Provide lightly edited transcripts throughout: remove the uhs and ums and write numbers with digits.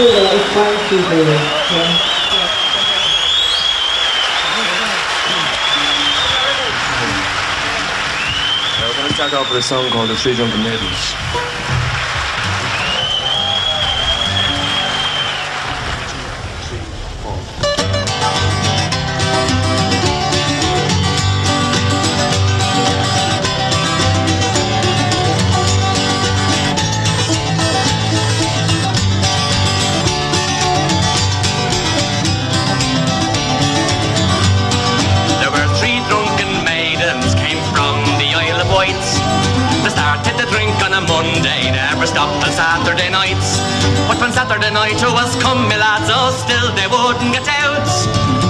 it's fun to do. Yeah. We're going to start off with a song called The Three Drunken Maidens. Monday never stopped on Saturday nights. But when Saturday night was come, me lads, oh, still they wouldn't get out.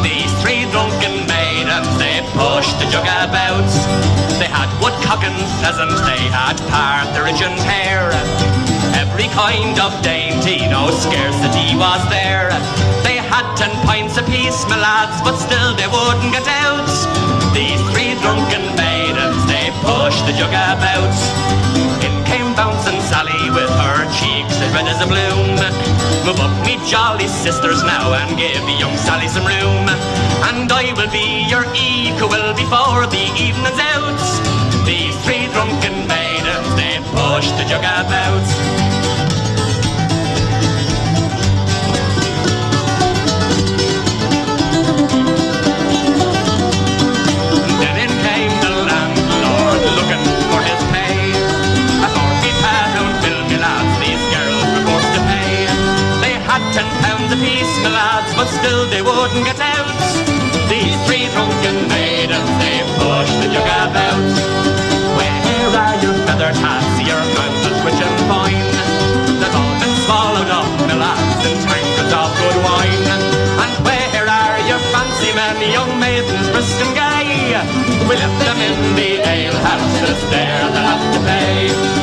These three drunken maidens, they pushed the jug about. They had woodcock and pheasant, they had partridge and hare. Every kind of dainty, no scarcity was there. They had 10 pints apiece, my lads, but still they wouldn't get out. These three drunken maidens, they pushed the jug about. Came bouncing Sally with her cheeks as red as a bloom. Move up, me jolly sisters now, and give the young Sally some room. And I will be your equal before the evening's out. These three drunken maidens, they push the jug about. Then in came the landlord looking for his pay. These girls were forced to pay. They had 10 pounds apiece, my lads, but still they wouldn't get out. These three drunken maidens, they pushed the jug about. Where are your feathered hats, your mantles rich and fine? They've all been swallowed up, my lads, in tankards of good wine. And where are your fancy men, young maidens brisk and gay? We left them in the alehouses, there they'll have to pay.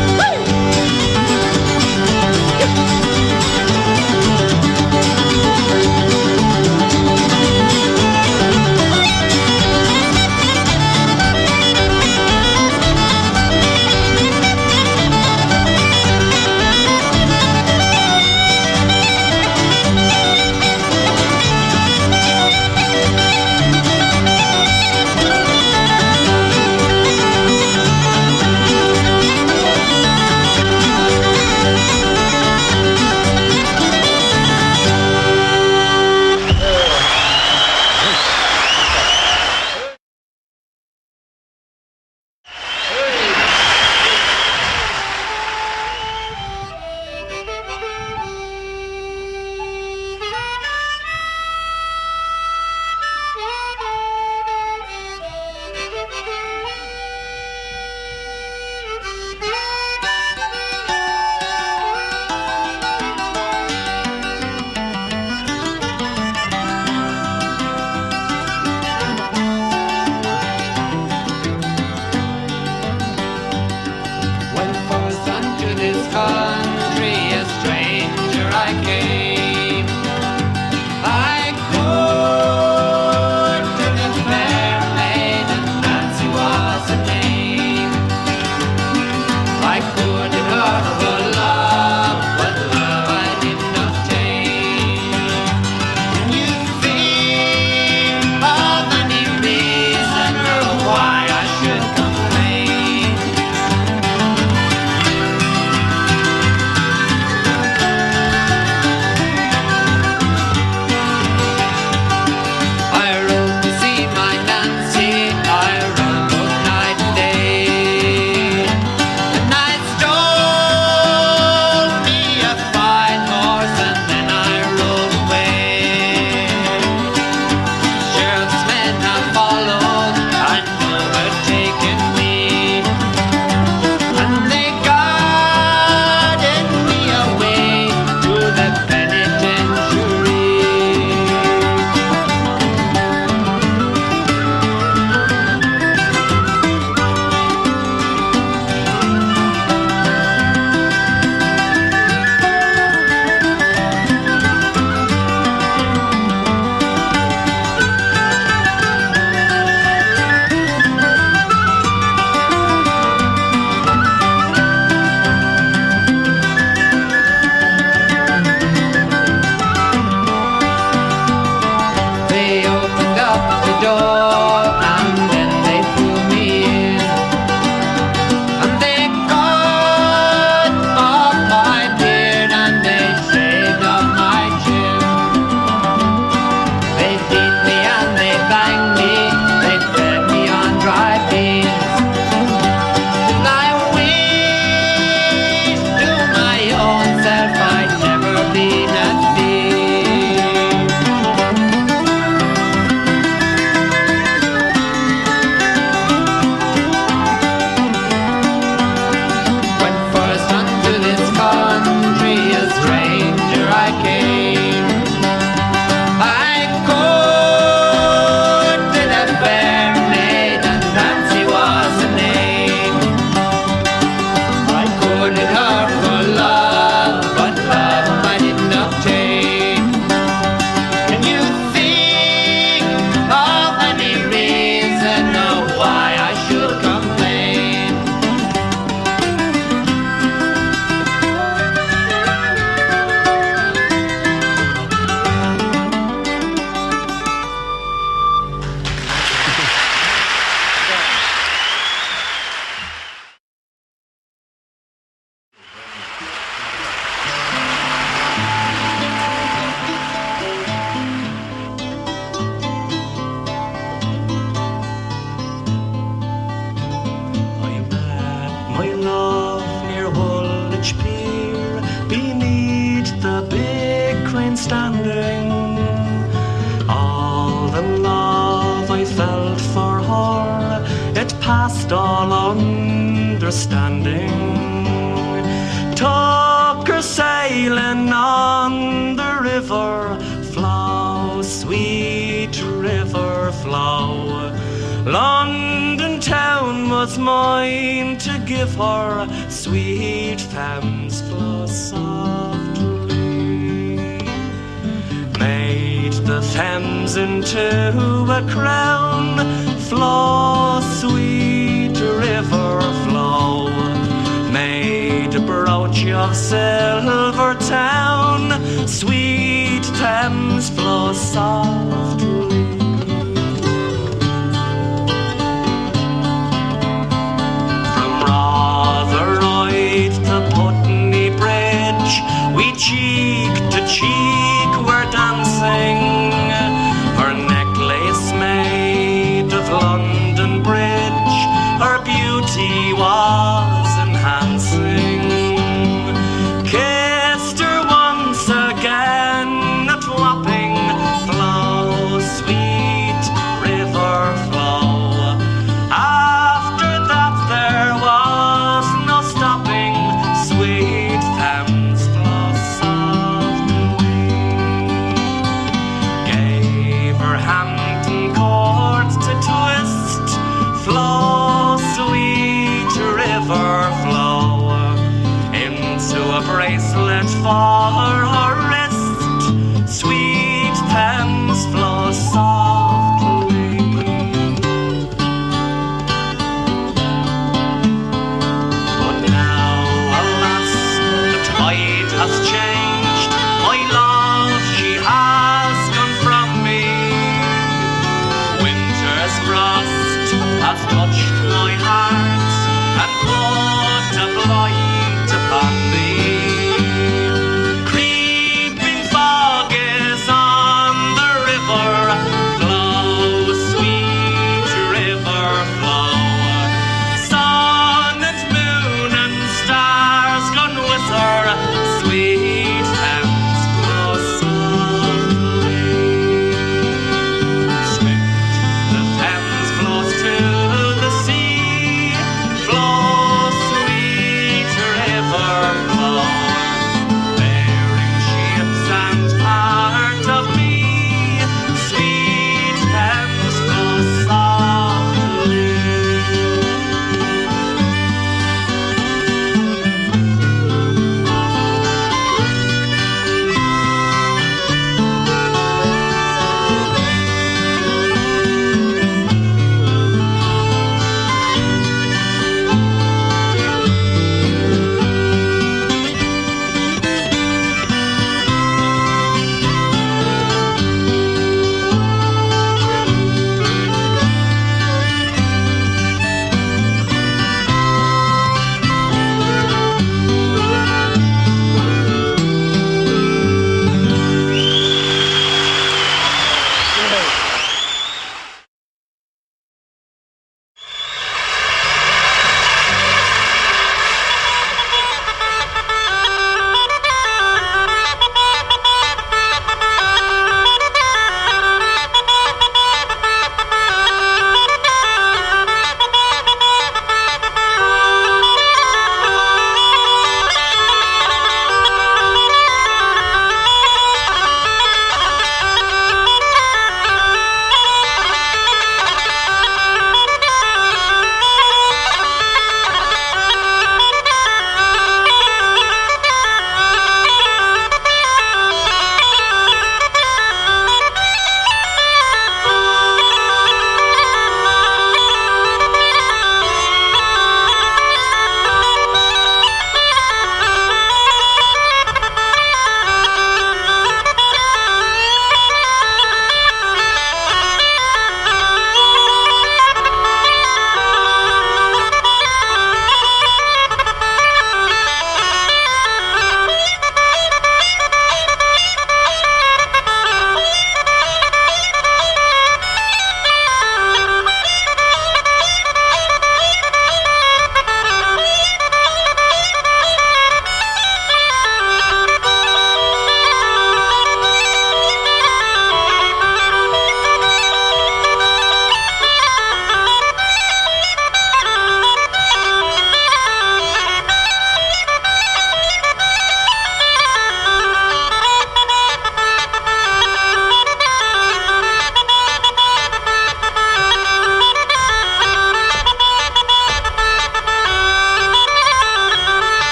past all understanding. Took her sailing on the river Flow, sweet river Flow. London town was mine to give her, sweet Thames flow softly. Made the Thames into a crown, flow, sweet river Flow. Made a brooch of silver town, sweet Thames flow softly. From Rotherhithe to Putney Bridge, we cheek to cheek were dancing. Her necklace made of London Bridge, her beauty was enhancing. Kissed her once again at Wapping Flow,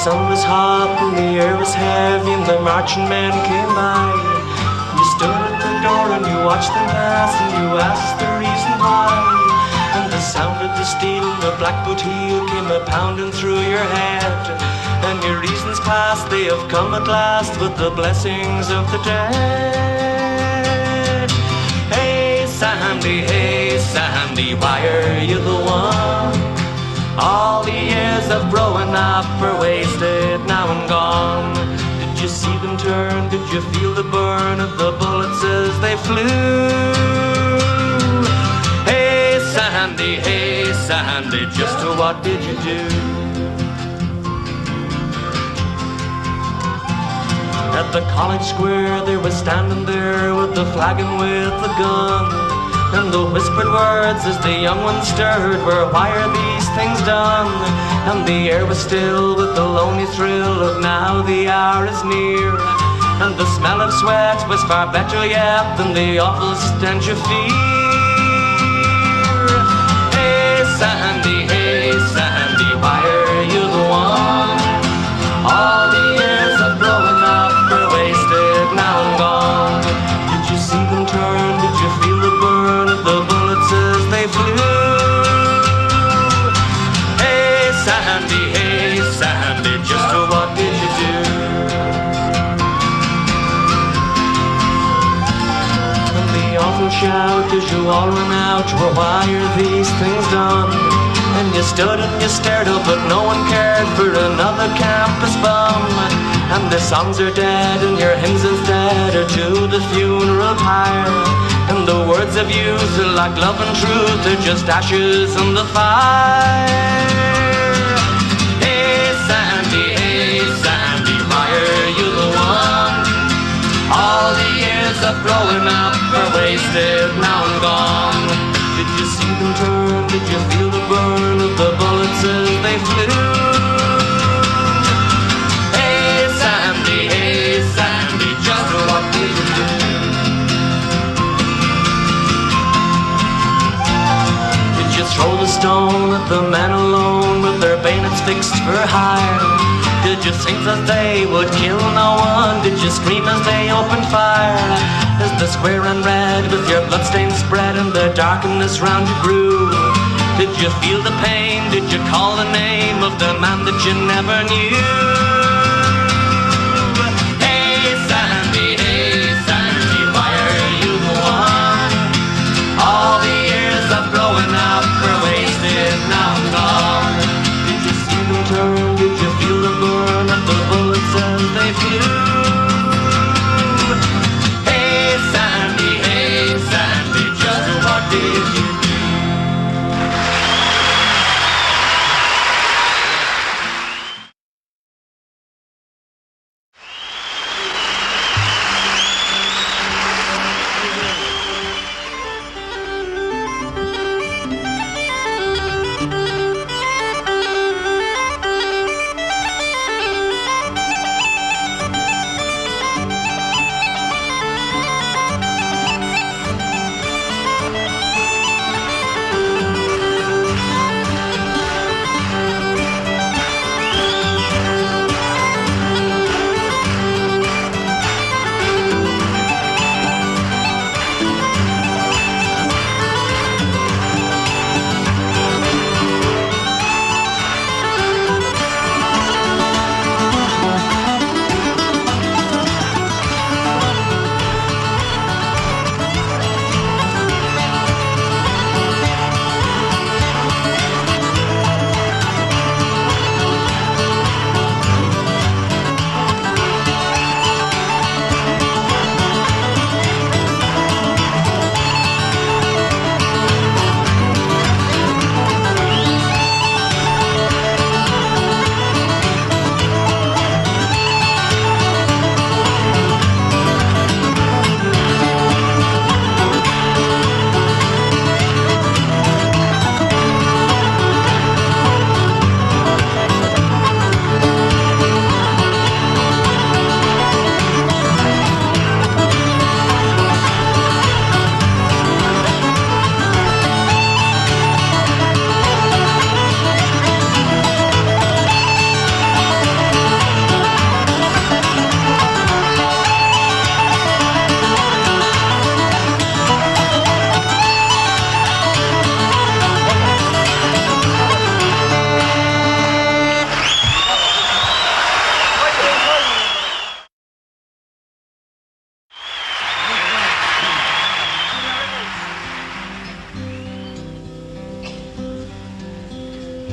sun was hot and the air was heavy and the marching men came by. You stood at the door and you watched them pass and you asked the reason why. And the sound of the steel and the black boot heel came a-pounding through your head. And your reasons past, they have come at last with the blessings of the dead. Hey Sandy, why are you the one? All the years of growing up are wasted, now and gone. Did you see them turn? Did you feel the burn of the bullets as they flew? Hey Sandy, just what did you do? At the college square they were standing there with the flag and with the gun. And the whispered words as the young ones stirred were, why are these things done? And the air was still with the lonely thrill of now the hour is near. And the smell of sweat was far better yet than the awful stench of fear. Hey Sandy, why are you the one? All the years of growing up are wasted, now and gone. Did you see them turn? Did you feel the burn of the bullets as they flew? Hey Sandy, just what did you do? And the awful shout as you all ran out were, why are these things done? And you stood and you stared up, but no one cared for another campus bum. And the songs are dead and your hymns instead are to the funeral pyre. And the words of youth are like love and truth, they're just ashes in the fire. Hey Sandy, why are you the one? All the years of growing up are wasted, now and gone. Did you see them turn? Did you feel the burn of the bullets as they flew? Hey Sandy, just what did you do? Did you throw the stone at the men alone with their bayonets fixed for hire? Did you think that they would kill no one? Did you scream as they opened fire? As the square ran red with your bloodstains spread and the darkness round you grew, did you feel the pain? Did you call the name of the man that you never knew?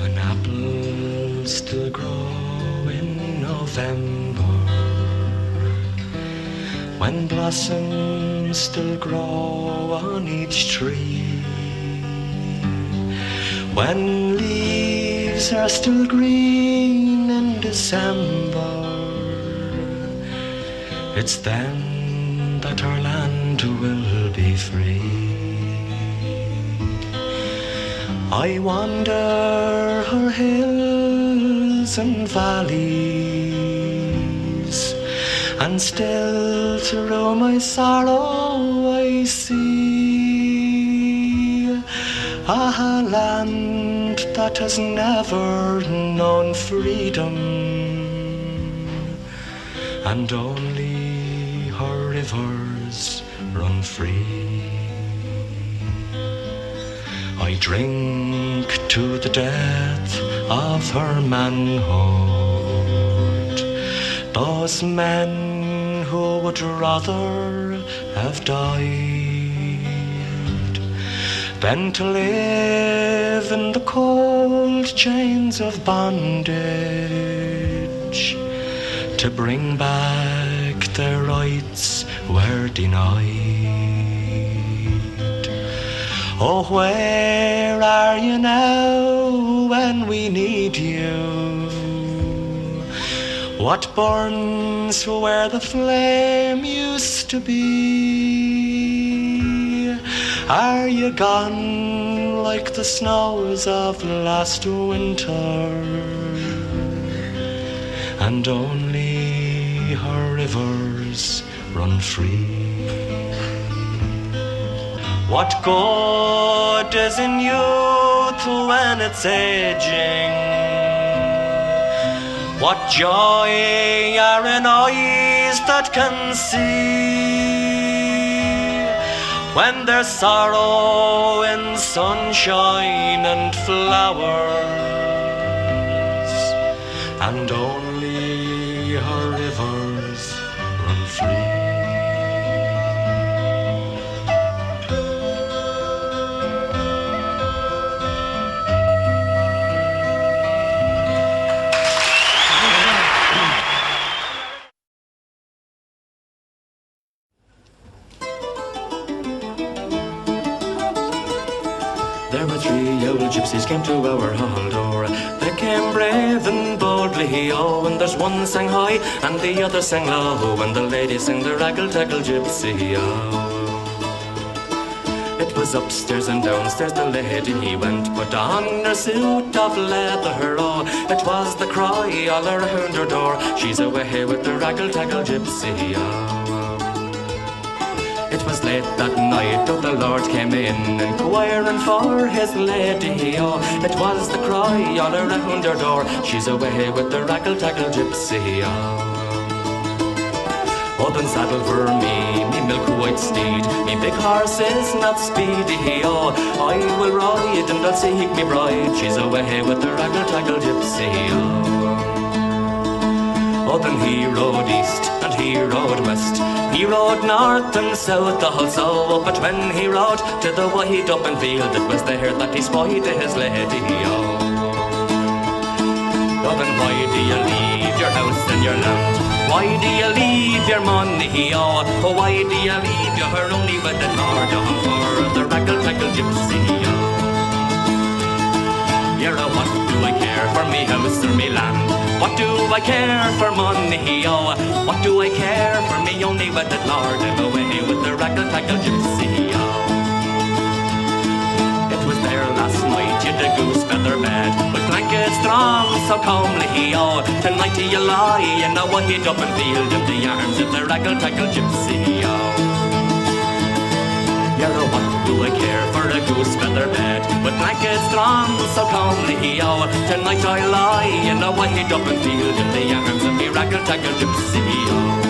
When apples still grow in November, when blossoms still grow on each tree, when leaves are still green in December, it's then that our land will be free. I wander her hills and valleys, and still through my sorrow I see a land that has never known freedom, and only her rivers run free. I drink to the death of her manhood, those men who would rather have died than to live in the cold chains of bondage, to bring back their rights were denied. Oh, where are you now when we need you? What burns where the flame used to be? Are you gone like the snows of last winter, and only her rivers run free? What good is in youth when it's aging? What joy are in eyes that can see, when there's sorrow in sunshine and flowers, and only her rivers run free? There were 3 old gypsies came to our hall door. They came brave and boldly, oh, and there's one sang high and the other sang low, and the lady sang the raggle-taggle gypsy, oh. It was upstairs and downstairs the lady went, put on her suit of leather, oh. It was the cry all around her door, she's away with the raggle-taggle gypsy, oh. It was late that night, oh, the Lord came in, inquiring for his lady, oh. It was the cry all around her door, she's away with the raggle-taggle gypsy, oh. Oh, then saddle for me milk-white steed, me big horse is not speedy, oh. I will ride and I'll seek me bride, she's away with the raggle-taggle gypsy, oh. Oh, then he rode east and he rode west, he rode north and south also, but when he rode to the wide open field, it was there that he spied his lady, oh. Oh, then why do you leave your house and your land? Why do you leave your money, oh? Oh, why do you leave your only wedded lord, oh, for the raggle-taggle gypsy, oh? Yera, what do I care for me house or me land? What do I care for money, oh? What do I care for me only wedded lord? I'm away with the raggle-taggle gypsy, oh. It was there last night, you'd a goose feather bed, with blankets drawn so comely, oh. Tonight you lie in a wide open field in the arms of the raggle-taggle gypsy, oh. Yellow, what do I care for a goose feather bed, with blankets drawn so comely, oh. Tonight I lie in a wide open field in the arms of the raggle-taggle gypsy, oh.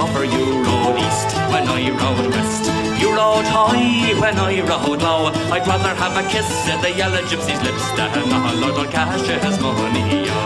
Oh, for you rode east when I rode west, you rode high when I rode low. I'd rather have a kiss at the yellow gypsy's lips than a lot of cash his money, oh.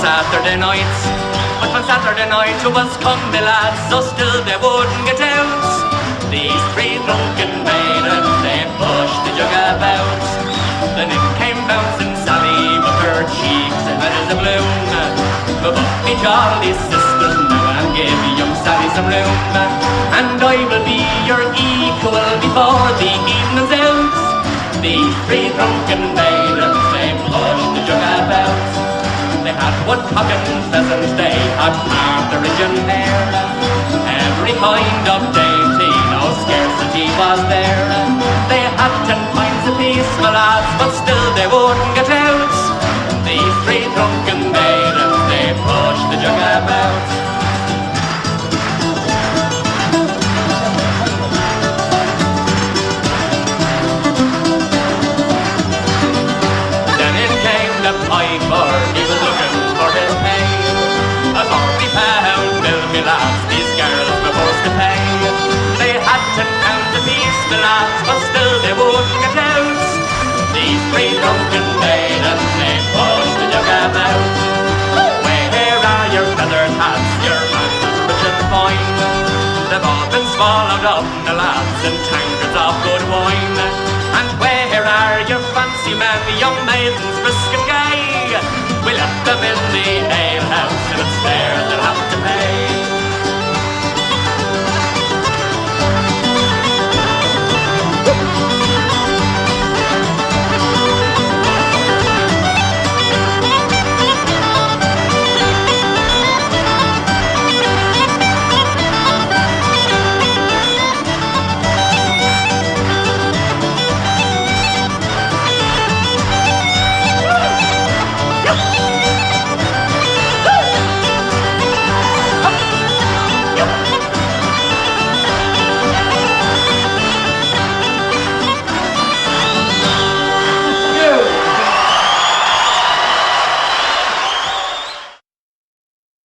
Saturday nights. But on Saturday night it was come, me lads, so still they wouldn't get out. These three drunken maidens, they pushed the jug about. Then in came bouncing Sally with her cheeks red as a balloon. But me jolly sister now and give young Sally some room. And I will be your equal before the evening's out. These three drunken maidens, they pushed the jug about. They had woodcock and pheasant, they had partridge and hare. Every kind of dainty, no scarcity was there. They had 10 pints apiece, my lads, but still they wouldn't get out. These three drunken maidens, they pushed the jug about. Then in came the piper, he was looking for his pay. A £40 bill, me lads, these girls were forced to pay. They had 10 pounds apiece, me lads, but still they wouldn't get out. These three drunken maidens, they pushed the jug about. Where are your feathered hats, your mantles rich and fine? They've all been swallowed up, the lads, in tankards of good wine. And where are your fancy men, young maidens brisk and gay? We left them in the alehouse, and it's there they'll have to pay.